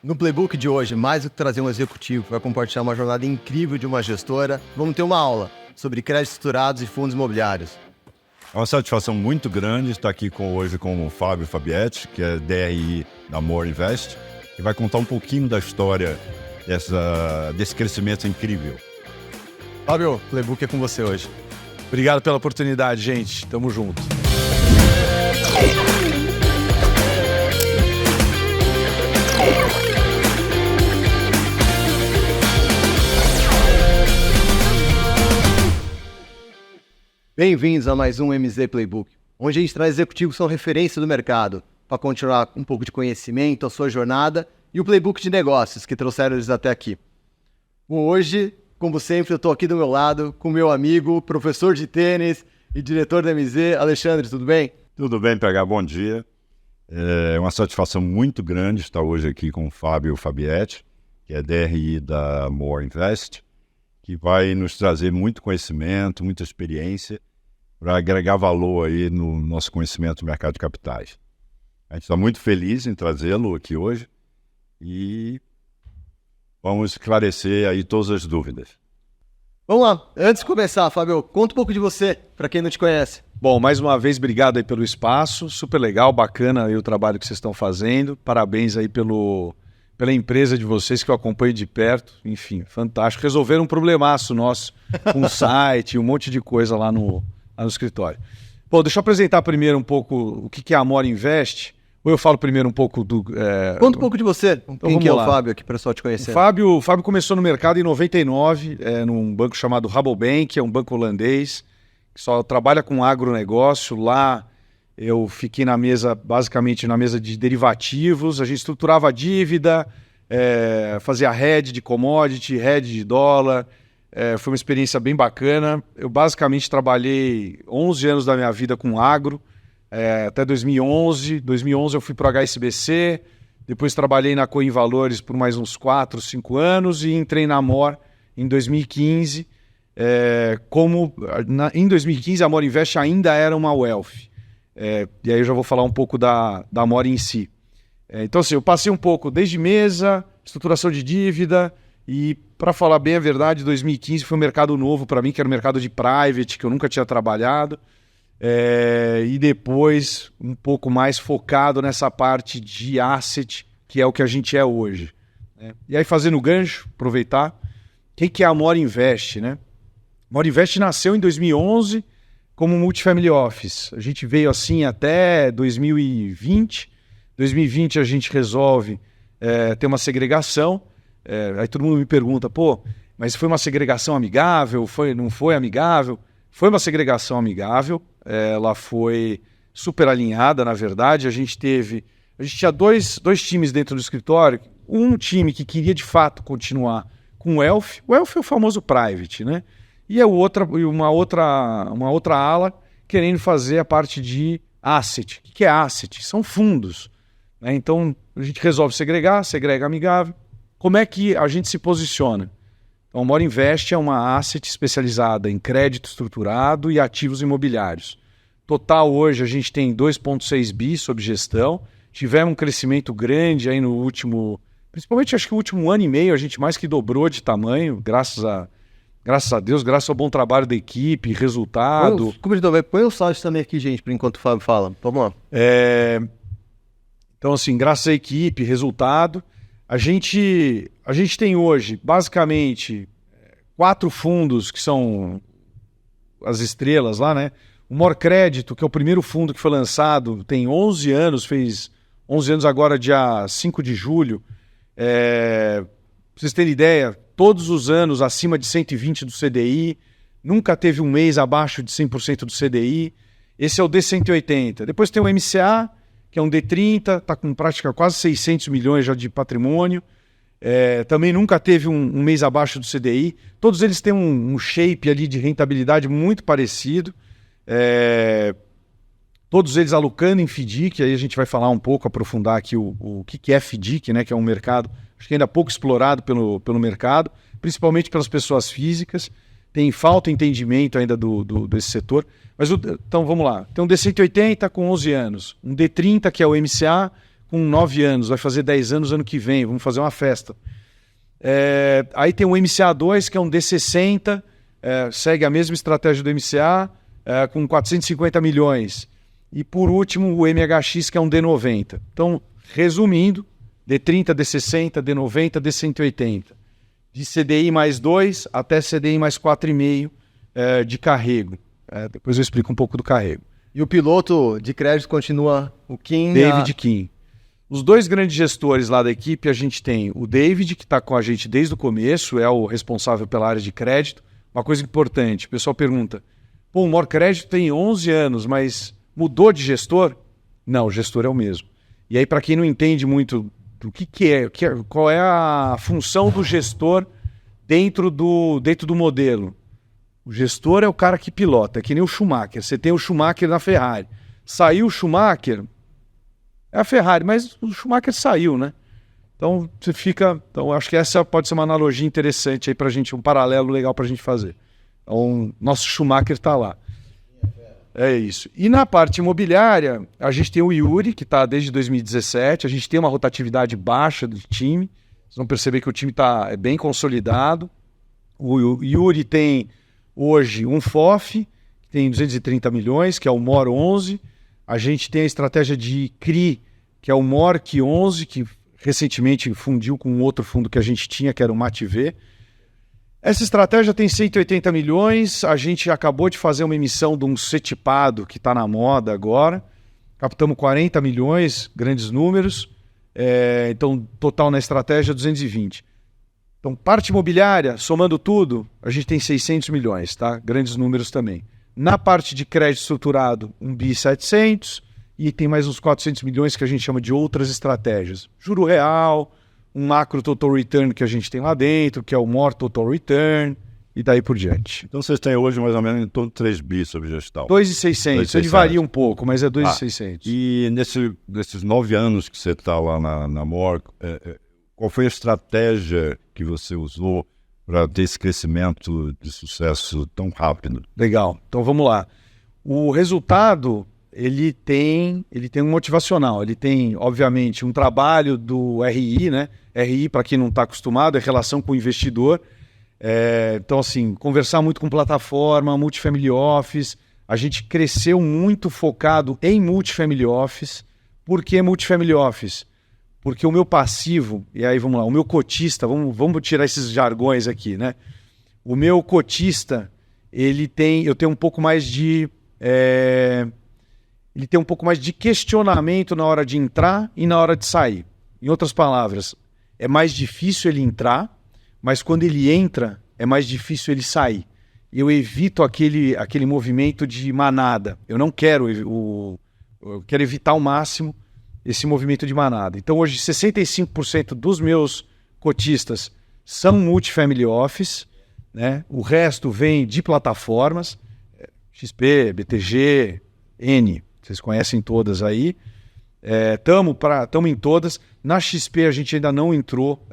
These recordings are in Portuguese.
No Playbook de hoje, mais do que trazer um executivo para compartilhar uma jornada incrível de uma gestora, vamos ter uma aula sobre créditos estruturados e fundos imobiliários. É uma satisfação muito grande estar aqui hoje com o Fábio Fabietti, que é DRI da More Invest, que vai contar um pouquinho da história desse crescimento incrível. Fábio, o Playbook é com você hoje. Obrigado pela oportunidade, gente. Tamo junto. Bem-vindos a mais um MZ Playbook, onde a gente traz executivos que são referência do mercado, para continuar um pouco de conhecimento, a sua jornada e o Playbook de negócios que trouxeram eles até aqui. Bom, hoje, como sempre, eu estou aqui do meu lado com meu amigo, professor de tênis e diretor da MZ, Alexandre, tudo bem? Tudo bem, PH, bom dia. É uma satisfação muito grande estar hoje aqui com o Fábio Fabietti, que é DRI da More Invest, que vai nos trazer muito conhecimento, muita experiência para agregar valor aí no nosso conhecimento do mercado de capitais. A gente está muito feliz em trazê-lo aqui hoje e vamos esclarecer aí todas as dúvidas. Vamos lá, antes de começar, Fábio, conta um pouco de você, para quem não te conhece. Bom, mais uma vez, obrigado aí pelo espaço, super legal, bacana aí o trabalho que vocês estão fazendo, parabéns aí pela empresa de vocês que eu acompanho de perto, enfim, fantástico. Resolveram um problemaço nosso com o site, um monte de coisa lá no escritório. Bom, deixa eu apresentar primeiro um pouco o que é a More Invest, ou eu falo primeiro um pouco do... Conta um pouco de você, então, quem é o lá. Fábio aqui, para o pessoal te conhecer. O Fábio começou no mercado em 99, num banco chamado Rabobank, é um banco holandês, que só trabalha com agronegócio. Lá eu fiquei basicamente na mesa de derivativos, a gente estruturava a dívida, fazia hedge de commodity, hedge de dólar, foi uma experiência bem bacana. Eu basicamente trabalhei 11 anos da minha vida com agro, até 2011. 2011 eu fui para o HSBC, depois trabalhei na Coin Valores por mais uns 4, 5 anos e entrei na More em 2015. Em 2015 a More Invest ainda era uma wealth. E aí eu já vou falar um pouco da More em si. Então assim, eu passei um pouco desde mesa, estruturação de dívida e, para falar bem a verdade, 2015 foi um mercado novo para mim, que era o mercado de private, que eu nunca tinha trabalhado. E depois um pouco mais focado nessa parte de asset, que é o que a gente é hoje. E aí, fazendo o gancho, aproveitar, o que é a More Invest, né? More Invest nasceu em 2011 como Multifamily Office. A gente veio assim até 2020. 2020 a gente resolve ter uma segregação. Aí todo mundo me pergunta, mas foi uma segregação amigável? Não foi amigável? Foi uma segregação amigável. Ela foi super alinhada, na verdade. A gente tinha dois times dentro do escritório. Um time que queria de fato continuar com o Wealth. O Wealth é o famoso private, né? E uma outra ala querendo fazer a parte de asset. O que é asset? São fundos. Então, a gente resolve segrega amigável. Como é que a gente se posiciona? Então, a More Invest é uma asset especializada em crédito estruturado e ativos imobiliários. Total, hoje, a gente tem 2,6 bi sob gestão. Tivemos um crescimento grande aí no último... Principalmente, acho que o último ano e meio, a gente mais que dobrou de tamanho, graças a Deus, graças ao bom trabalho da equipe, resultado. Põe o site também aqui, gente, por enquanto o Fábio fala. Vamos lá. Então, assim, graças à equipe, resultado. A gente tem hoje, basicamente, 4 fundos que são as estrelas lá, né? O More Crédito, que é o primeiro fundo que foi lançado, tem 11 anos, fez 11 anos agora, dia 5 de julho. Pra vocês terem ideia, todos os anos acima de 120 do CDI, nunca teve um mês abaixo de 100% do CDI. Esse é o D180. Depois tem o MCA, que é um D30, está com prática quase 600 milhões já de patrimônio. Também nunca teve um mês abaixo do CDI. Todos eles têm um shape ali de rentabilidade muito parecido. Todos eles alocando em FDIC, aí a gente vai falar um pouco, aprofundar aqui o que é FDIC, né, que é um mercado, acho que ainda pouco explorado pelo mercado, principalmente pelas pessoas físicas. Tem falta de entendimento ainda desse setor. Mas então vamos lá, tem um D180 com 11 anos, um D30 que é o MCA com 9 anos, vai fazer 10 anos ano que vem, vamos fazer uma festa. Aí tem o MCA2, que é um D60, segue a mesma estratégia do MCA, com 450 milhões. E por último, o MHX, que é um D90. Então, resumindo, D30, D60, D90, D180. De CDI mais 2 até CDI mais 4,5 de carrego. Depois eu explico um pouco do carrego. E o piloto de crédito continua o Kim? David Kim. Os dois grandes gestores lá da equipe, a gente tem o David, que está com a gente desde o começo, é o responsável pela área de crédito. Uma coisa importante, o pessoal pergunta, pô, o More Crédito tem 11 anos, mas mudou de gestor? Não, o gestor é o mesmo. E aí, para quem não entende muito do que é, qual é a função do gestor dentro do modelo, o gestor é o cara que pilota, é que nem o Schumacher. Você tem o Schumacher na Ferrari. Saiu o Schumacher, é a Ferrari, mas o Schumacher saiu, né? Então, você fica... Então, acho que essa pode ser uma analogia interessante aí pra gente, um paralelo legal pra gente fazer. Então, nosso Schumacher está lá. É isso. E na parte imobiliária, a gente tem o Yuri, que está desde 2017. A gente tem uma rotatividade baixa do time. Vocês vão perceber que o time é bem consolidado. O Yuri tem hoje um FOF, que tem 230 milhões, que é o MOR 11. A gente tem a estratégia de CRI, que é o MORC 11, que recentemente fundiu com outro fundo que a gente tinha, que era o MATV. Essa estratégia tem 180 milhões. A gente acabou de fazer uma emissão de um CETIPado, que está na moda agora. Captamos 40 milhões, grandes números. Então, total na estratégia, 220. Então, parte imobiliária, somando tudo, a gente tem 600 milhões, tá? Grandes números também. Na parte de crédito estruturado, 1.700 e tem mais uns 400 milhões que a gente chama de outras estratégias. Juro real, um macro total return que a gente tem lá dentro, que é o More Total Return, e daí por diante. Então vocês têm hoje mais ou menos em torno de 3 bi sobre gestão. 2.600, ele varia um pouco, mas é 2.600. E nesses 9 anos que você está lá na More, qual foi a estratégia que você usou para ter esse crescimento de sucesso tão rápido? Legal, então vamos lá. O resultado, ele tem um motivacional, ele tem, obviamente, um trabalho do RI, né? RI, para quem não está acostumado, é relação com o investidor. Então, assim, conversar muito com plataforma, multifamily office. A gente cresceu muito focado em multifamily office. Por que multifamily office? Porque o meu passivo, e aí vamos lá, o meu cotista, vamos tirar esses jargões aqui, né? O meu cotista, eu tenho um pouco mais de... ele tem um pouco mais de questionamento na hora de entrar e na hora de sair. Em outras palavras, é mais difícil ele entrar, mas quando ele entra, é mais difícil ele sair. Eu evito aquele movimento de manada. Eu não quero, eu quero evitar ao máximo esse movimento de manada. Então hoje 65% dos meus cotistas são multifamily office, né? O resto vem de plataformas, XP, BTG, N, vocês conhecem todas aí. Estamos em todas. Na XP a gente ainda não entrou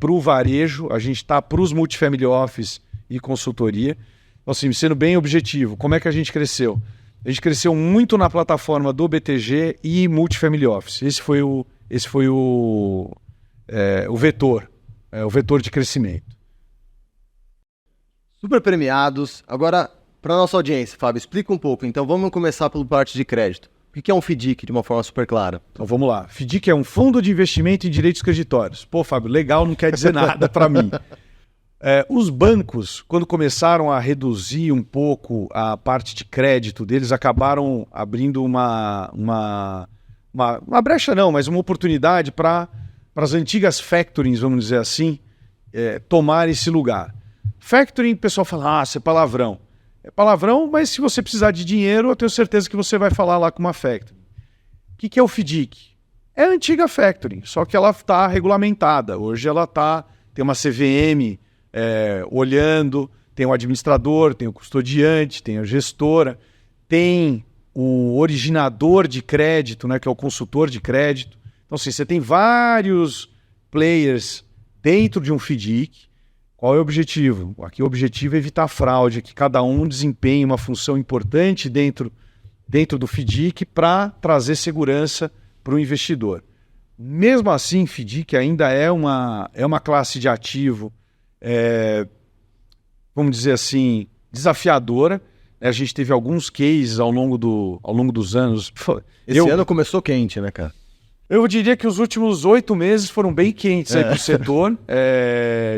para o varejo, a gente está para os multifamily office e consultoria. Então, assim, sendo bem objetivo, como é que a gente cresceu? A gente cresceu muito na plataforma do BTG e multifamily office. Esse foi o vetor, o vetor de crescimento. Super premiados. Agora, para nossa audiência, Fábio, explica um pouco. Então, vamos começar pela parte de crédito. O que é um FDIC de uma forma super clara? Então, vamos lá. FDIC é um fundo de investimento em direitos creditórios. Pô, Fábio, legal, não quer dizer nada para mim. Os bancos, quando começaram a reduzir um pouco a parte de crédito deles, acabaram abrindo uma brecha não, mas uma oportunidade para as antigas factorings, vamos dizer assim, tomar esse lugar. Factoring, o pessoal fala, isso é palavrão. É palavrão, mas se você precisar de dinheiro, eu tenho certeza que você vai falar lá com uma factoring. O que é o FDIC? É a antiga factoring, só que ela está regulamentada. Hoje ela tem uma CVM olhando, tem o administrador, tem o custodiante, tem a gestora, tem o originador de crédito, né, que é o consultor de crédito. Então, assim, você tem vários players dentro de um FDIC. Qual é o objetivo? Aqui o objetivo é evitar fraude, que cada um desempenhe uma função importante dentro do FDIC para trazer segurança para o investidor. Mesmo assim, FDIC ainda é uma classe de ativo, vamos dizer assim, desafiadora. A gente teve alguns cases ao longo dos anos. Esse ano começou quente, né, cara? Eu diria que os últimos 8 meses foram bem quentes aí para o setor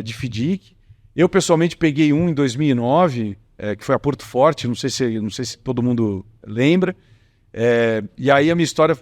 de FDIC. Eu, pessoalmente, peguei um em 2009, que foi a Porto Forte, não sei se todo mundo lembra. E aí a minha história,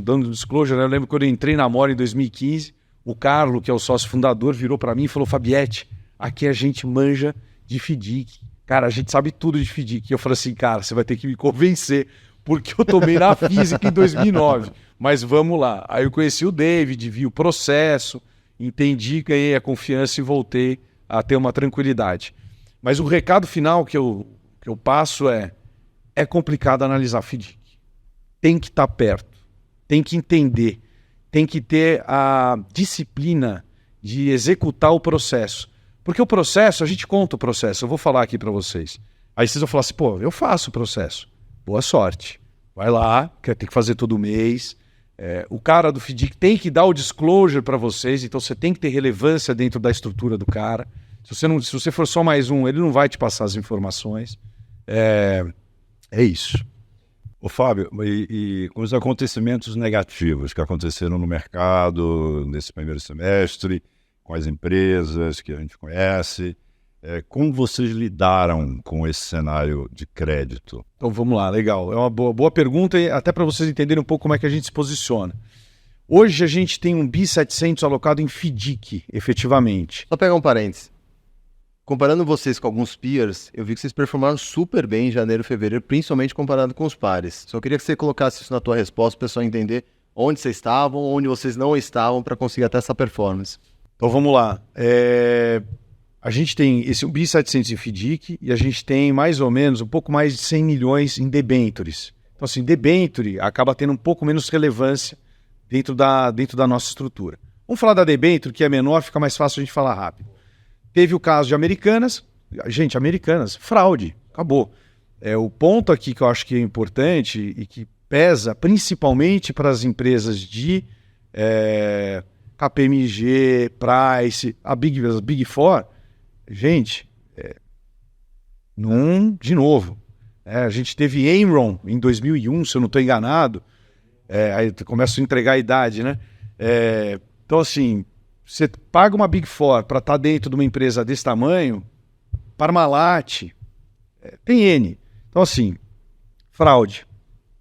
dando disclosure, né? Eu lembro quando eu entrei na More em 2015, o Carlo, que é o sócio fundador, virou para mim e falou: Fabiette, aqui a gente manja de FDIC. Cara, a gente sabe tudo de FDIC. E eu falei assim: cara, você vai ter que me convencer, porque eu tomei na física em 2009. Mas vamos lá. Aí eu conheci o David, vi o processo, entendi, ganhei a confiança e voltei a ter uma tranquilidade. Mas o recado final que eu passo é complicado analisar FDIC. Tem que estar perto, tem que entender, tem que ter a disciplina de executar o processo. Porque o processo, a gente conta o processo, eu vou falar aqui para vocês. Aí vocês vão falar assim: pô, eu faço o processo. Boa sorte. Vai lá, tem que fazer todo mês. O cara do FDIC tem que dar o disclosure para vocês, então você tem que ter relevância dentro da estrutura do cara. Se você for só mais um, ele não vai te passar as informações. É isso. Ô Fábio, e com os acontecimentos negativos que aconteceram no mercado nesse primeiro semestre, com as empresas que a gente conhece, como vocês lidaram com esse cenário de crédito? Então vamos lá, legal. É uma boa pergunta, e até para vocês entenderem um pouco como é que a gente se posiciona. Hoje a gente tem um BI 700 alocado em FDIC, efetivamente. Só pegar um parênteses. Comparando vocês com alguns peers, eu vi que vocês performaram super bem em janeiro e fevereiro, principalmente comparado com os pares. Só queria que você colocasse isso na tua resposta, para o pessoal entender onde vocês estavam, onde vocês não estavam, para conseguir até essa performance. Então vamos lá. A gente tem esse BI 700 em FDIC e a gente tem mais ou menos um pouco mais de 100 milhões em debentures. Então assim, debenture acaba tendo um pouco menos relevância dentro da nossa estrutura. Vamos falar da debenture, que é menor, fica mais fácil a gente falar rápido. Teve o caso de Americanas. Gente, Americanas, fraude, acabou. O ponto aqui que eu acho que é importante e que pesa principalmente para as empresas de KPMG, Price, as Big Four, gente, de novo, a gente teve Enron em 2001, se eu não estou enganado, aí eu começo a entregar a idade, né? Então, assim, você paga uma Big Four para estar dentro de uma empresa desse tamanho, Parmalat, tem N. Então, assim, fraude.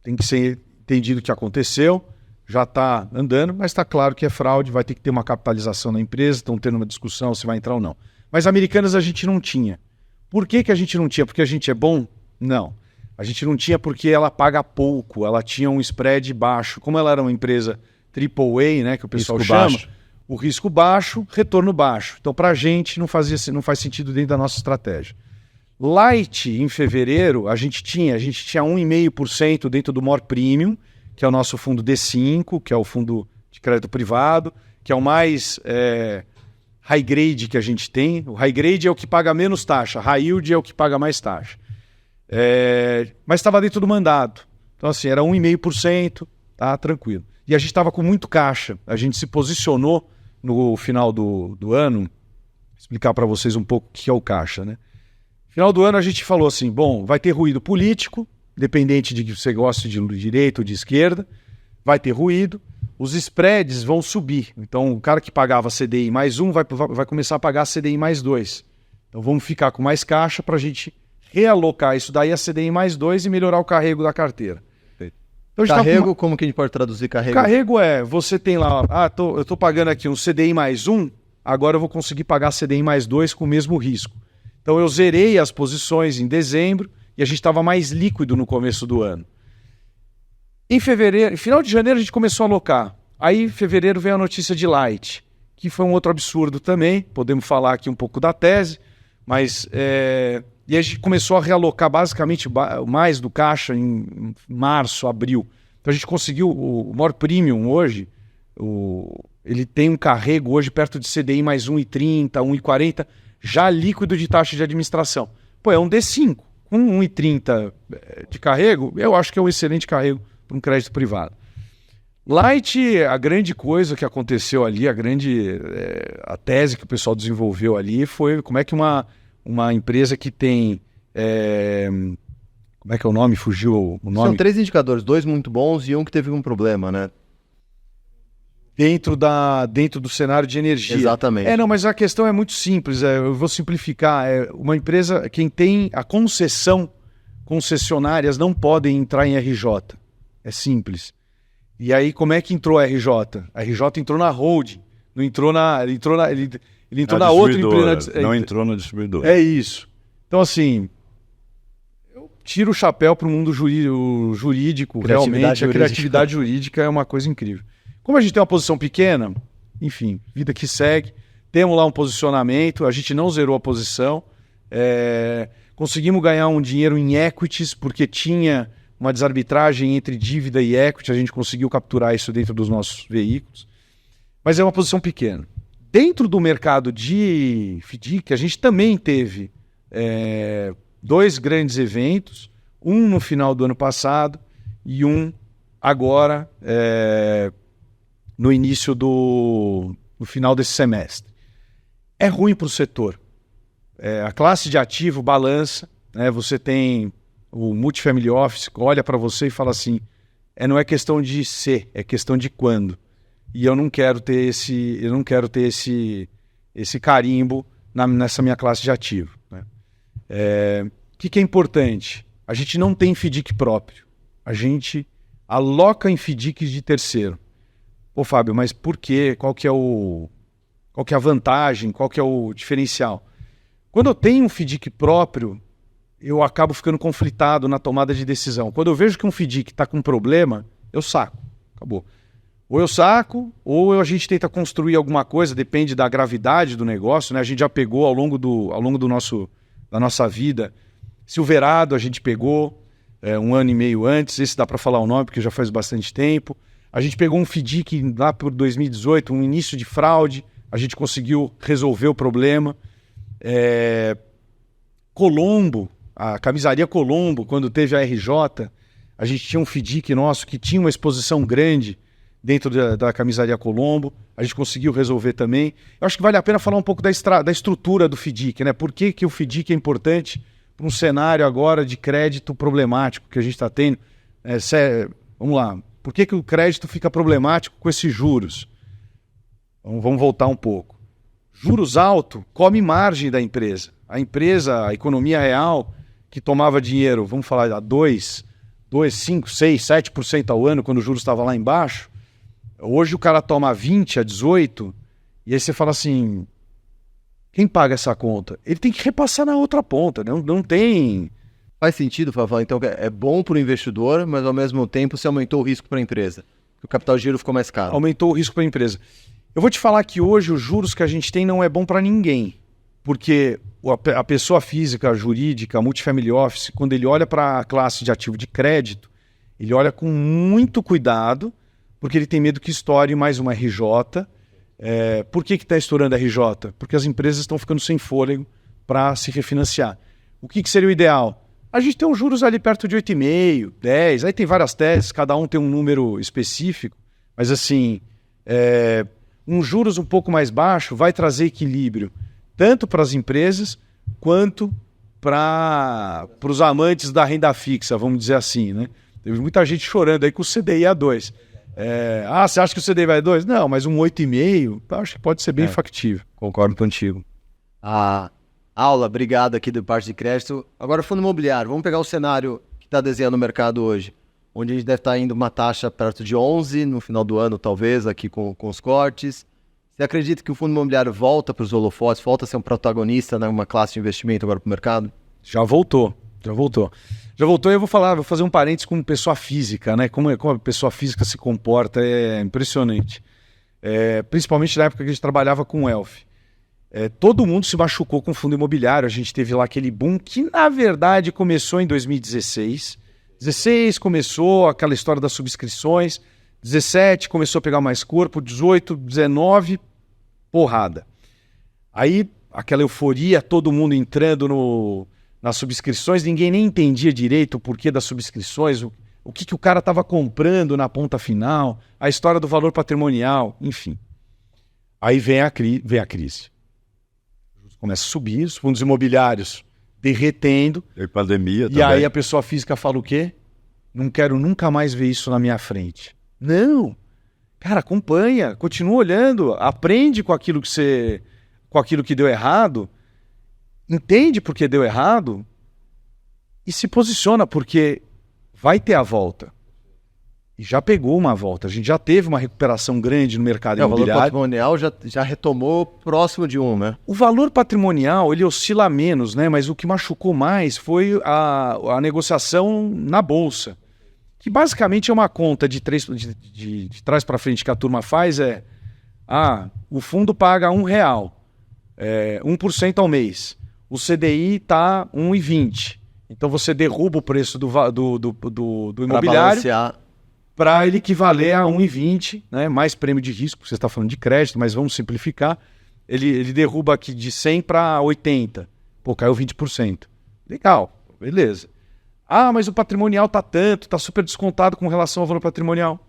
Tem que ser entendido o que aconteceu, já está andando, mas está claro que é fraude, vai ter que ter uma capitalização na empresa, estão tendo uma discussão se vai entrar ou não. Mas Americanas a gente não tinha. Por que a gente não tinha? Porque a gente é bom? Não. A gente não tinha porque ela paga pouco, ela tinha um spread baixo. Como ela era uma empresa AAA, né, que o pessoal Risco chama... baixo. O risco baixo, retorno baixo. Então, para a gente, não faz sentido dentro da nossa estratégia. Light, em fevereiro, a gente tinha 1,5% dentro do More Premium, que é o nosso fundo D5, que é o fundo de crédito privado, que é o mais high grade que a gente tem. O high grade é o que paga menos taxa, high yield é o que paga mais taxa. Mas estava dentro do mandado. Então, assim, era 1,5%, tá tranquilo. E a gente estava com muito caixa. A gente se posicionou no final do ano, vou explicar para vocês um pouco o que é o caixa, né? No final do ano a gente falou assim, bom, vai ter ruído político, independente de que você goste de direita ou de esquerda, vai ter ruído, os spreads vão subir. Então o cara que pagava CDI mais 1 vai começar a pagar CDI mais 2. Então vamos ficar com mais caixa para a gente realocar isso daí a CDI mais 2 e melhorar o carrego da carteira. Então, carrego, como que a gente pode traduzir carrego? Carrego você tem lá, eu estou pagando aqui um CDI mais 1, agora eu vou conseguir pagar CDI mais 2 com o mesmo risco. Então eu zerei as posições em dezembro e a gente estava mais líquido no começo do ano. Em fevereiro, final de janeiro a gente começou a alocar. Aí em fevereiro veio a notícia de Light, que foi um outro absurdo também, podemos falar aqui um pouco da tese, mas... E a gente começou a realocar basicamente mais do caixa em março, abril. Então a gente conseguiu, o More Premium hoje, ele tem um carrego hoje perto de CDI mais 1,30, 1,40, já líquido de taxa de administração. Pô, é um D5, com 1,30 de carrego, eu acho que é um excelente carrego para um crédito privado. Light, a grande coisa que aconteceu ali, a tese que o pessoal desenvolveu ali foi como é que uma empresa que tem... como é que é o nome? Fugiu o nome? São 3 indicadores, 2 muito bons e um que teve um problema, né? Dentro do cenário de energia. Exatamente. Não, mas a questão é muito simples. Eu vou simplificar. Uma empresa, quem tem a concessionárias não podem entrar em RJ. É simples. E aí, como é que entrou a RJ? A RJ entrou na holding. Não entrou ele entrou na outra empresa. Não entrou na distribuidora. É isso. Então, assim, eu tiro o chapéu para o mundo jurídico. Realmente, a criatividade jurídica é uma coisa incrível. Como a gente tem uma posição pequena, enfim, vida que segue, temos lá um posicionamento, a gente não zerou a posição, conseguimos ganhar um dinheiro em equities, porque tinha uma desarbitragem entre dívida e equity, a gente conseguiu capturar isso dentro dos nossos veículos, mas é uma posição pequena. Dentro do mercado de FDIC, a gente também teve 2 grandes eventos, um no final do ano passado e um agora no início no final desse semestre. É ruim para o setor. A classe de ativo balança, né? Você tem o multifamily office, olha para você e fala assim, não é questão de ser, é questão de quando. E eu não quero ter esse carimbo nessa minha classe de ativo, né? O que é importante? A gente não tem FDIC próprio. A gente aloca em FDICs de terceiro. Pô, Fábio, mas por quê? Qual que é a vantagem? Qual que é o diferencial? Quando eu tenho um FDIC próprio, eu acabo ficando conflitado na tomada de decisão. Quando eu vejo que um FDIC está com problema, eu saco. Acabou. Ou eu saco, ou a gente tenta construir alguma coisa, depende da gravidade do negócio, né? A gente já pegou ao longo da nossa vida. Silverado a gente pegou 1 ano e meio antes, esse dá para falar o nome porque já faz bastante tempo. A gente pegou um FDIC lá por 2018, um início de fraude, a gente conseguiu resolver o problema. Colombo, a camisaria Colombo, quando teve a RJ, a gente tinha um FDIC nosso que tinha uma exposição grande dentro da camisaria Colombo, a gente conseguiu resolver também. Eu acho que vale a pena falar um pouco da estrutura do FDIC, né? Por que o FDIC é importante para um cenário agora de crédito problemático que a gente está tendo? Vamos lá, por que o crédito fica problemático com esses juros? Vamos voltar um pouco. Juros altos come margem da empresa. A economia real, que tomava dinheiro, vamos falar, a 2, 5, 6, 7% ao ano, quando o juros estava lá embaixo, hoje o cara toma 20 a 18, e aí você fala assim, quem paga essa conta? Ele tem que repassar na outra ponta, não tem... Faz sentido, Fábio? Então é bom para o investidor, mas ao mesmo tempo você aumentou o risco para a empresa. O capital de giro ficou mais caro. Aumentou o risco para a empresa. Eu vou te falar que hoje os juros que a gente tem não é bom para ninguém, porque a pessoa física, jurídica, multifamily office, quando ele olha para a classe de ativo de crédito, ele olha com muito cuidado, porque ele tem medo que estoure mais uma RJ. Por que está estourando a RJ? Porque as empresas estão ficando sem fôlego para se refinanciar. O que seria o ideal? A gente tem uns juros ali perto de 8,5, 10, aí tem várias teses, cada um tem um número específico, mas assim, um juros um pouco mais baixo vai trazer equilíbrio, tanto para as empresas quanto para os amantes da renda fixa, vamos dizer assim, né? Teve muita gente chorando aí com o CDI a 2. Você acha que o CDI vai a 2? Não, mas um 8,5, acho que pode ser bem factível. Concordo contigo. Aula, obrigado aqui da parte de crédito. Agora, fundo imobiliário, vamos pegar o cenário que está desenhando o mercado hoje, onde a gente deve estar indo uma taxa perto de 11 no final do ano, talvez, aqui com os cortes. Você acredita que o fundo imobiliário volta para os holofotes, volta a ser um protagonista numa classe de investimento agora para o mercado? Já voltou e eu vou fazer um parênteses com pessoa física, né? Como a pessoa física se comporta, é impressionante. Principalmente na época que a gente trabalhava com o Elf. Todo mundo se machucou com o fundo imobiliário. A gente teve lá aquele boom que, na verdade, começou em 2016. 2016 começou aquela história das subscrições. 17 começou a pegar mais corpo. 18, 19, porrada. Aí, aquela euforia, todo mundo entrando nas subscrições. Ninguém nem entendia direito o porquê das subscrições. o que o cara estava comprando na ponta final, a história do valor patrimonial, enfim. Aí vem a crise. Começa a subir, os fundos imobiliários derretendo. E pandemia também. E aí a pessoa física fala o quê? Não quero nunca mais ver isso na minha frente. Não! Cara, acompanha, continua olhando, aprende com aquilo que deu errado, entende por que deu errado e se posiciona, porque vai ter a volta. E já pegou uma volta. A gente já teve uma recuperação grande no mercado imobiliário. O valor patrimonial já retomou próximo de 1, né? O valor patrimonial, ele oscila menos, né? Mas o que machucou mais foi a negociação na Bolsa. Que basicamente é uma conta de trás para frente que a turma faz o fundo paga R$1, 1% ao mês. O CDI está 1,20. Então você derruba o preço do imobiliário para ele equivaler a 1,20, né? Mais prêmio de risco, você está falando de crédito, mas vamos simplificar. Ele derruba aqui de 100 para 80. Pô, caiu 20%. Legal, beleza. Mas o patrimonial tá tanto, tá super descontado com relação ao valor patrimonial.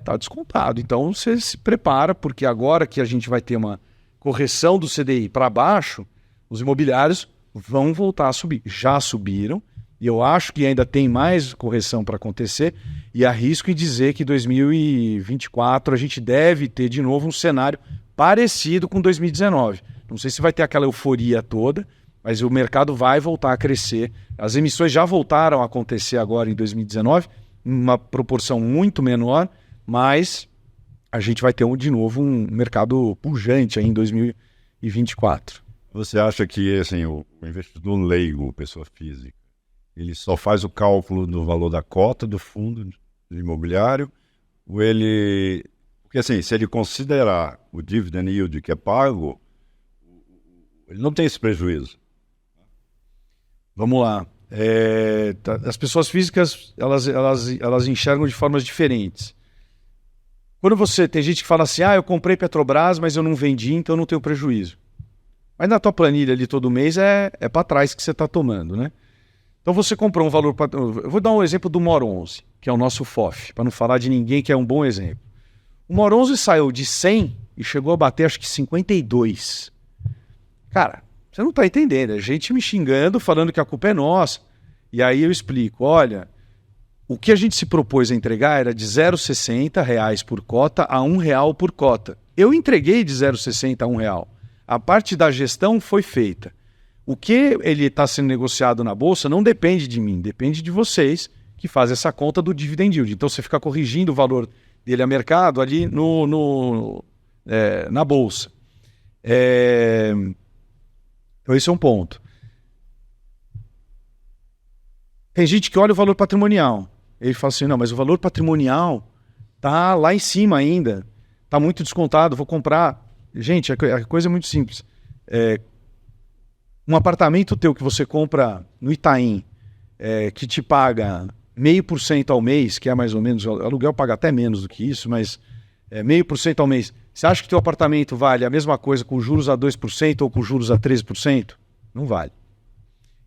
Tá descontado. Então você se prepara, porque agora que a gente vai ter uma correção do CDI para baixo, os imobiliários vão voltar a subir. Já subiram, e eu acho que ainda tem mais correção para acontecer, e arrisco em dizer que 2024 a gente deve ter de novo um cenário parecido com 2019. Não sei se vai ter aquela euforia toda, mas o mercado vai voltar a crescer. As emissões já voltaram a acontecer agora em 2019, em uma proporção muito menor, mas a gente vai ter de novo um mercado pujante aí em 2024. Você acha que assim, o investidor leigo, pessoa física, ele só faz o cálculo do valor da cota do fundo imobiliário, ou ele... Porque assim, se ele considerar o dividend yield que é pago, ele não tem esse prejuízo. Vamos lá. As pessoas físicas, elas enxergam de formas diferentes. Quando tem gente que fala assim, eu comprei Petrobras, mas eu não vendi, então eu não tenho prejuízo. Mas na tua planilha ali todo mês é para trás que você está tomando, né? Então você comprou um valor... Eu vou dar um exemplo do MOR 11, que é o nosso FOF, para não falar de ninguém, que é um bom exemplo. O MOR 11 saiu de 100 e chegou a bater acho que 52. Cara, você não está entendendo. É gente me xingando, falando que a culpa é nossa. E aí eu explico, olha, o que a gente se propôs a entregar era de R$ 0,60 por cota a R$1 por cota. Eu entreguei de 0,60 a R$1. A parte da gestão foi feita. O que ele está sendo negociado na Bolsa não depende de mim, depende de vocês que fazem essa conta do dividend yield. Então você fica corrigindo o valor dele a mercado ali na Bolsa. Então esse é um ponto. Tem gente que olha o valor patrimonial. Ele fala assim, não, mas o valor patrimonial tá lá em cima ainda. Tá muito descontado, vou comprar. Gente, a coisa é muito simples. Um apartamento teu que você compra no Itaim, que te paga 0,5% ao mês, que é mais ou menos, o aluguel paga até menos do que isso, mas 0,5% ao mês. Você acha que teu apartamento vale a mesma coisa com juros a 2% ou com juros a 13%? Não vale.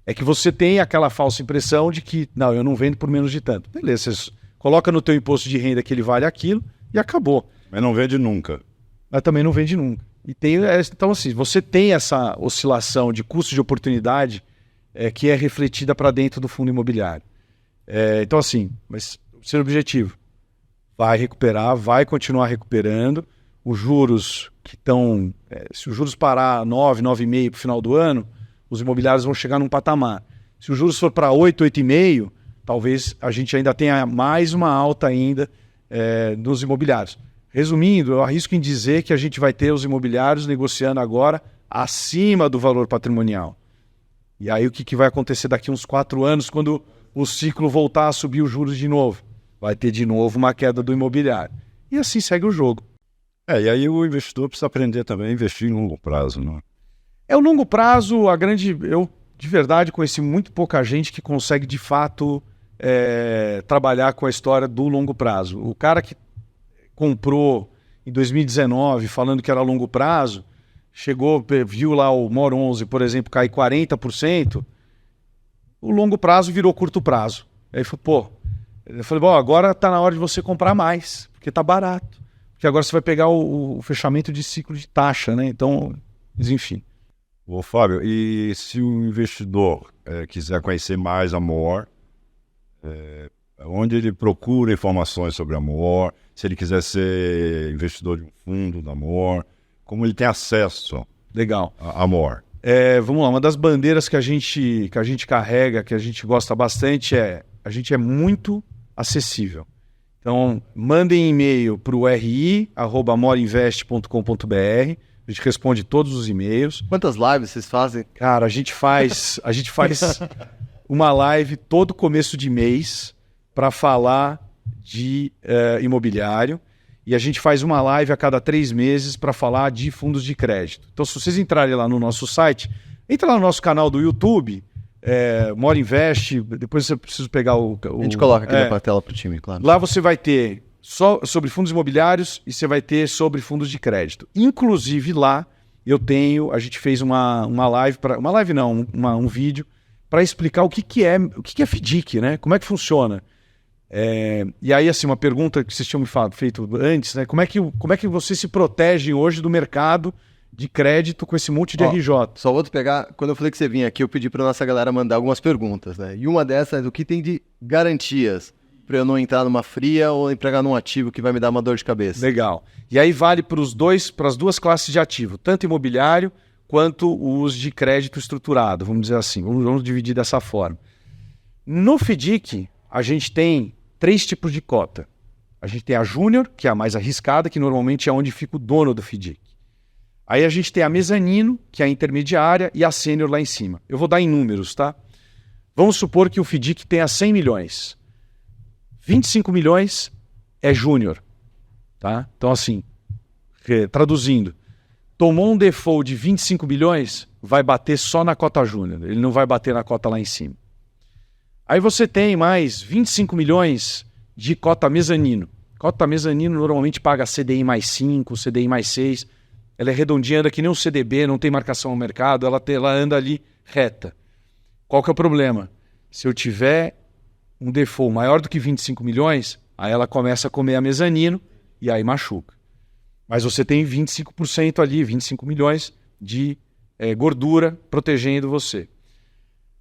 É que você tem aquela falsa impressão de que, não, eu não vendo por menos de tanto. Beleza, você coloca no teu imposto de renda que ele vale aquilo e acabou. Mas não vende nunca. Mas também não vende nunca. Então, assim, você tem essa oscilação de custo de oportunidade que é refletida para dentro do fundo imobiliário. Então, assim, mas o seu objetivo vai recuperar, vai continuar recuperando. Os juros que estão... se os juros parar 9, 9,5 para o final do ano, os imobiliários vão chegar num patamar. Se os juros for para 8, 8,5, talvez a gente ainda tenha mais uma alta ainda nos imobiliários. Resumindo, eu arrisco em dizer que a gente vai ter os imobiliários negociando agora acima do valor patrimonial. E aí o que vai acontecer daqui uns 4 anos, quando o ciclo voltar a subir os juros de novo? Vai ter de novo uma queda do imobiliário. E assim segue o jogo. E aí o investidor precisa aprender também a investir em longo prazo, não é? O longo prazo, eu de verdade conheci muito pouca gente que consegue de fato trabalhar com a história do longo prazo. O cara que comprou em 2019 falando que era longo prazo, chegou, viu lá o MOR 11, por exemplo, cair 40%, o longo prazo virou curto prazo. Aí falou, Eu falei, bom, agora está na hora de você comprar mais, porque está barato. Porque agora você vai pegar o fechamento de ciclo de taxa, né? Então, enfim. Ô, Fábio, e se o investidor quiser conhecer mais a MOR, onde ele procura informações sobre a MOR, se ele quiser ser investidor de um fundo da MOR, como ele tem acesso Legal. à MOR? Vamos lá, uma das bandeiras que a gente carrega, que a gente gosta bastante a gente é muito acessível. Então, mandem e-mail para o ri@morinvest.com.br. A gente responde todos os e-mails. Quantas lives vocês fazem? Cara, a gente faz uma live todo começo de mês para falar de imobiliário. E a gente faz uma live a cada 3 meses para falar de fundos de crédito. Então, se vocês entrarem lá no nosso site, entra lá no nosso canal do YouTube, Mora Invest, depois você precisa pegar o... A gente coloca aqui na tela para o time, claro. Lá você vai ter só sobre fundos imobiliários e você vai ter sobre fundos de crédito. Inclusive lá, a gente fez uma live, um vídeo para explicar o que é FDIC, né? Como é que funciona. E aí, assim, uma pergunta que vocês tinham me feito antes, né? Como é que você se protege hoje do mercado de crédito com esse monte de RJ? Só vou te pegar, quando eu falei que você vinha aqui, eu pedi para nossa galera mandar algumas perguntas, né? E uma dessas é o que tem de garantias para eu não entrar numa fria ou empregar num ativo que vai me dar uma dor de cabeça. Legal. E aí vale para as duas classes de ativo, tanto imobiliário quanto os de crédito estruturado, vamos dizer assim. Vamos dividir dessa forma. No FDIC, a gente tem 3 tipos de cota. A gente tem a Júnior, que é a mais arriscada, que normalmente é onde fica o dono do FDIC. Aí a gente tem a Mezanino, que é a intermediária, e a Sênior lá em cima. Eu vou dar em números, tá? Vamos supor que o FDIC tenha 100 milhões. 25 milhões é Júnior, tá? Então, assim, traduzindo, tomou um default de 25 milhões, vai bater só na cota Júnior. Ele não vai bater na cota lá em cima. Aí você tem mais 25 milhões de cota Mezanino. Cota Mezanino normalmente paga CDI mais 5, CDI mais 6. Ela é redondinha, anda que nem um CDB, não tem marcação ao mercado, ela anda ali reta. Qual que é o problema? Se eu tiver um default maior do que 25 milhões, aí ela começa a comer a mezanino e aí machuca. Mas você tem 25% ali, 25 milhões de gordura protegendo você.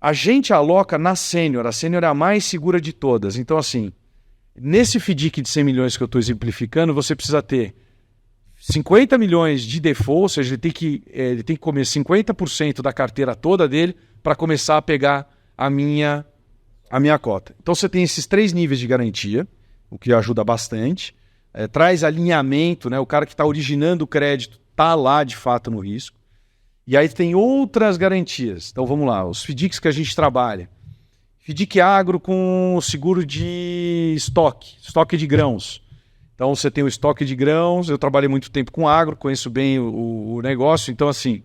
A gente aloca na Sênior. A Sênior é a mais segura de todas. Então, assim, nesse FDIC de 100 milhões que eu estou exemplificando, você precisa ter 50 milhões de default, ou seja, ele tem que comer 50% da carteira toda dele para começar a pegar a minha cota. Então você tem esses 3 níveis de garantia, o que ajuda bastante. Traz alinhamento, né? O cara que está originando o crédito está lá de fato no risco. E aí tem outras garantias. Então vamos lá, os FDICs que a gente trabalha. FDIC agro com seguro de estoque de grãos. Então você tem o estoque de grãos, eu trabalhei muito tempo com agro, conheço bem o negócio, então assim,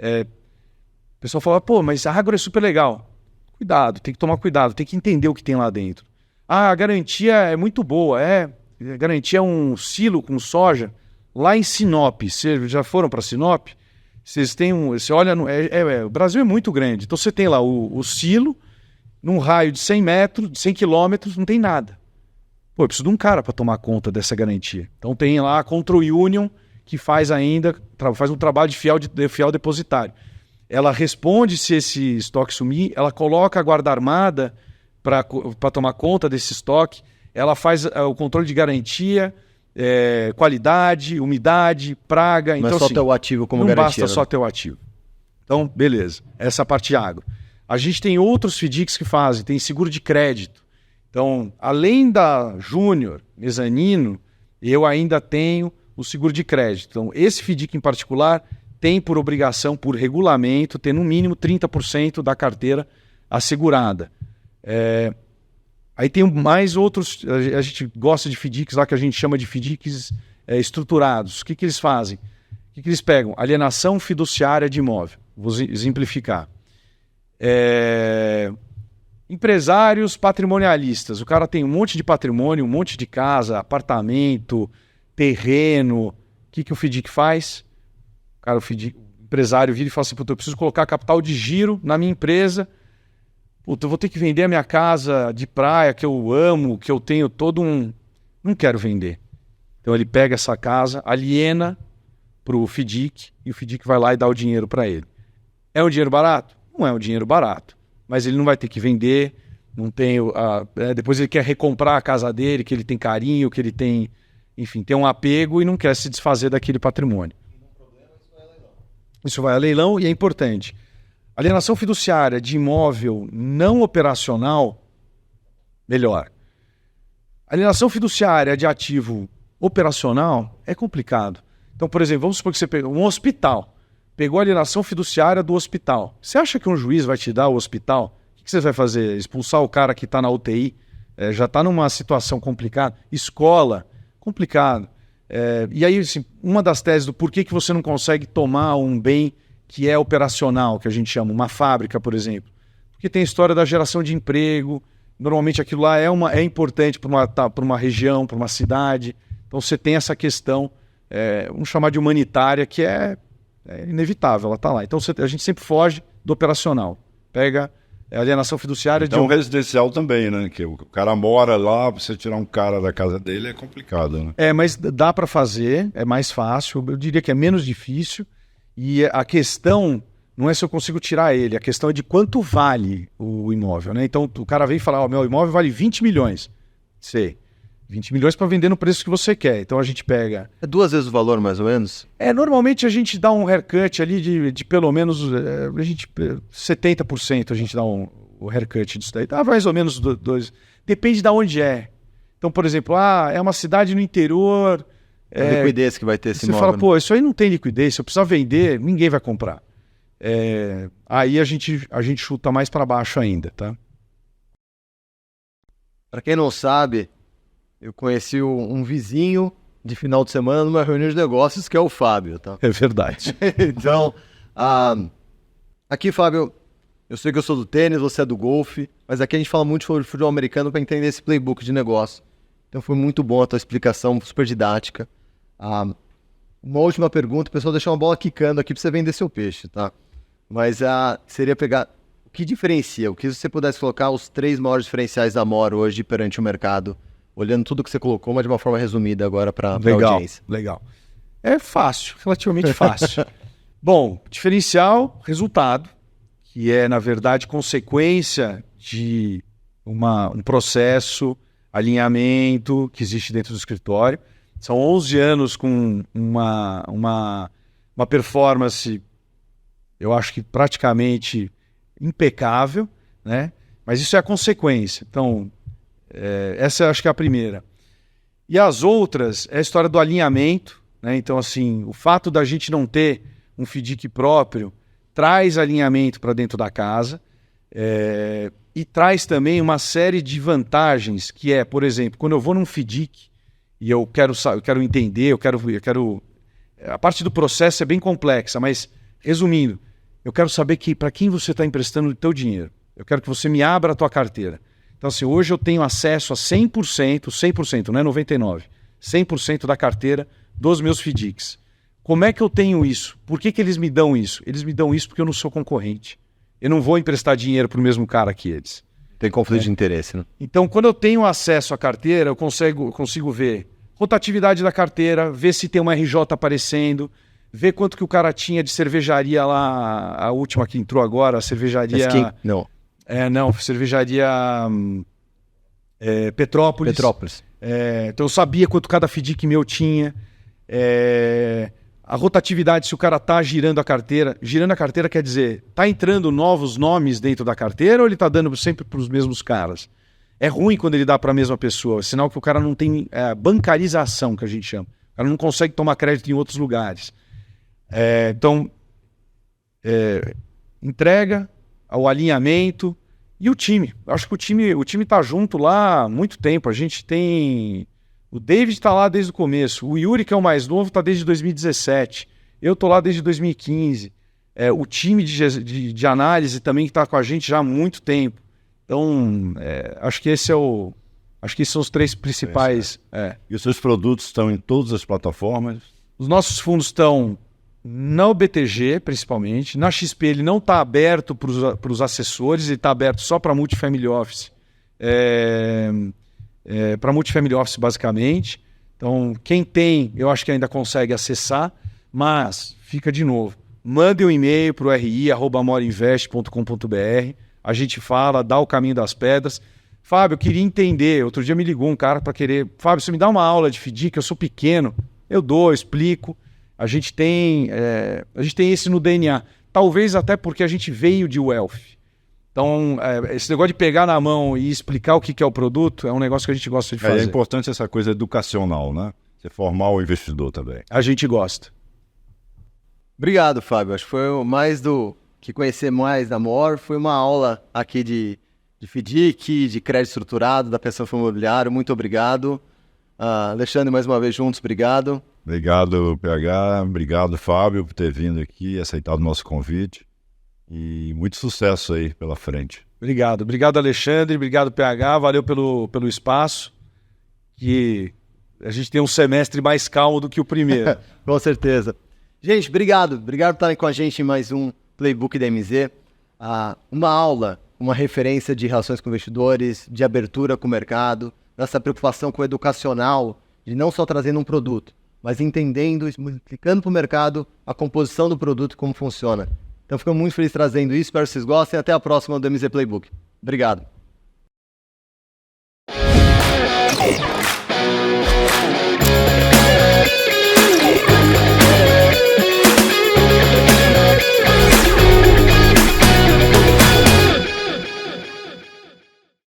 o pessoal fala, pô, mas agro é super legal. Cuidado, tem que tomar cuidado, tem que entender o que tem lá dentro. A garantia é muito boa, a garantia é um silo com soja lá em Sinop. Vocês já foram para Sinop? Vocês têm você olha, o Brasil é muito grande, então você tem lá o silo, num raio de 100 metros, de 100 quilômetros, não tem nada. Pô, eu preciso de um cara para tomar conta dessa garantia. Então tem lá a Control Union, que faz um trabalho de fiel depositário. Ela responde se esse estoque sumir, ela coloca a guarda armada para tomar conta desse estoque, ela faz o controle de garantia, qualidade, umidade, praga. Não então, é só assim, ter o ativo como não garantia. Não basta só ter o ativo. Então, beleza. Essa é a parte agro. A gente tem outros FDICs que fazem, tem seguro de crédito. Então, além da Júnior, Mezanino, eu ainda tenho o seguro de crédito. Então, esse FDIC em particular tem por obrigação, por regulamento, ter no mínimo 30% da carteira assegurada. Aí tem mais outros, a gente gosta de FDICs lá que a gente chama de FDICs estruturados. O que eles fazem? O que eles pegam? Alienação fiduciária de imóvel. Vou exemplificar. Empresários patrimonialistas. O cara tem um monte de patrimônio, um monte de casa, apartamento, terreno. O que o FDIC faz? O empresário vira e fala assim, eu preciso colocar capital de giro na minha empresa. Puta, eu vou ter que vender a minha casa de praia que eu amo, que eu tenho todo um... Não quero vender. Então ele pega essa casa, aliena para o FDIC e o FDIC vai lá e dá o dinheiro para ele. É um dinheiro barato? Não é um dinheiro barato, mas ele não vai ter que vender, não tem... depois ele quer recomprar a casa dele, que ele tem carinho, que ele tem... Enfim, tem um apego e não quer se desfazer daquele patrimônio. Isso vai a leilão e é importante. Alienação fiduciária de imóvel não operacional, melhor. Alienação fiduciária de ativo operacional é complicado. Então, por exemplo, vamos supor que você pegou um hospital, pegou a alienação fiduciária do hospital. Você acha que um juiz vai te dar o hospital? O que você vai fazer? Expulsar o cara que está na UTI? Já está numa situação complicada? Escola, complicado. E aí, assim, uma das teses do porquê que você não consegue tomar um bem que é operacional, que a gente chama, uma fábrica, por exemplo. Porque tem a história da geração de emprego, normalmente aquilo lá é importante para uma região, para uma cidade. Então você tem essa questão, vamos chamar de humanitária, que é inevitável, ela está lá. Então a gente sempre foge do operacional. Pega a alienação fiduciária então, residencial também, né? Que o cara mora lá, você tirar um cara da casa dele é complicado, né? Mas dá para fazer, é mais fácil, eu diria que é menos difícil. E a questão não é se eu consigo tirar ele, a questão é de quanto vale o imóvel, né? Então o cara vem falar, meu imóvel vale 20 milhões. Sei. 20 milhões para vender no preço que você quer. Então a gente pega... É 2 vezes o valor, mais ou menos? Normalmente a gente dá um haircut ali de pelo menos 70% a gente dá o haircut disso daí. Dá mais ou menos 2. Depende de onde é. Então, por exemplo, é uma cidade no interior... A liquidez que vai ter esse imóvel. Você fala, pô, isso aí não tem liquidez, se eu precisar vender, ninguém vai comprar. Aí a gente chuta mais para baixo ainda, tá? Para quem não sabe, eu conheci um vizinho de final de semana numa reunião de negócios, que é o Fábio, tá? É verdade. Então, aqui, Fábio, eu sei que eu sou do tênis, você é do golfe, mas aqui a gente fala muito sobre futebol americano para entender esse playbook de negócio. Então foi muito bom a tua explicação, super didática. Uma última pergunta, o pessoal deixou uma bola quicando aqui para você vender seu peixe, tá? Mas seria pegar... O que diferencia? O que você pudesse colocar os 3 maiores diferenciais da More hoje perante o mercado, olhando tudo que você colocou, mas de uma forma resumida agora para a audiência. Legal. É fácil, relativamente fácil. Bom, diferencial, resultado, que é, na verdade, consequência de um processo, alinhamento que existe dentro do escritório. São 11 anos com uma performance, eu acho que praticamente impecável, né? Mas isso é a consequência. Então, essa eu acho que é a primeira. E as outras é a história do alinhamento, né? Então, assim, o fato da gente não ter um FDIC próprio traz alinhamento para dentro da casa e traz também uma série de vantagens, que é, por exemplo, quando eu vou num FDIC, e eu quero entender, a parte do processo é bem complexa, mas, resumindo, eu quero saber para quem você está emprestando o teu dinheiro. Eu quero que você me abra a tua carteira. Então, assim, hoje eu tenho acesso a 100%, não é 99%, 100% da carteira dos meus FDICs. Como é que eu tenho isso? Por que eles me dão isso? Eles me dão isso porque eu não sou concorrente. Eu não vou emprestar dinheiro para o mesmo cara que eles. Tem conflito de interesse, né? Então, quando eu tenho acesso à carteira, eu consigo ver rotatividade da carteira, ver se tem uma RJ aparecendo, ver quanto que o cara tinha de cervejaria lá, a última que entrou agora, a cervejaria... Não. Não, cervejaria Petrópolis. Então eu sabia quanto cada FDIC meu tinha. A rotatividade, se o cara tá girando a carteira. Girando a carteira quer dizer, tá entrando novos nomes dentro da carteira ou ele tá dando sempre para os mesmos caras? É ruim quando ele dá para a mesma pessoa, é sinal que o cara não tem bancarização, que a gente chama. O cara não consegue tomar crédito em outros lugares. Então, entrega, o alinhamento e o time. Eu acho que o time tá junto lá há muito tempo. A gente tem... O David está lá desde o começo. O Yuri, que é o mais novo, está desde 2017. Eu estou lá desde 2015. O time de análise também que está com a gente já há muito tempo. Então, acho que esses são os 3 principais. E os seus produtos estão em todas as plataformas? Os nossos fundos estão no BTG, principalmente. Na XP ele não está aberto para os assessores, ele está aberto só para Multifamily Office. Para Multifamily Office, basicamente. Então, quem tem, eu acho que ainda consegue acessar, mas fica de novo. Mande um e-mail para o ri@amorinvest.com.br. A gente fala, dá o caminho das pedras. Fábio, eu queria entender. Outro dia me ligou um cara para querer... Fábio, você me dá uma aula de FDIC, eu sou pequeno. Eu dou, eu explico. A gente tem esse no DNA. Talvez até porque a gente veio de wealth. Então, esse negócio de pegar na mão e explicar o que é o produto é um negócio que a gente gosta de fazer. É importante essa coisa educacional, né? Você formar o investidor também. A gente gosta. Obrigado, Fábio. Acho que foi mais do que conhecer mais da MOR. Foi uma aula aqui de FDIC, de crédito estruturado, da pensão imobiliária. Muito obrigado. Alexandre, mais uma vez juntos, obrigado. Obrigado, PH. Obrigado, Fábio, por ter vindo aqui, aceitado o nosso convite. E muito sucesso aí pela frente. Obrigado. Obrigado, Alexandre. Obrigado, PH. Valeu pelo espaço. Que a gente tem um semestre mais calmo do que o primeiro. Com certeza. Gente, obrigado. Obrigado por estarem com a gente em mais um Playbook da MZ. Uma aula, uma referência de relações com investidores, de abertura com o mercado, nossa preocupação com o educacional, de não só trazendo um produto, mas entendendo, explicando para o mercado a composição do produto e como funciona. Então, fico muito feliz trazendo isso. Espero que vocês gostem. Até a próxima do MZ Playbook. Obrigado.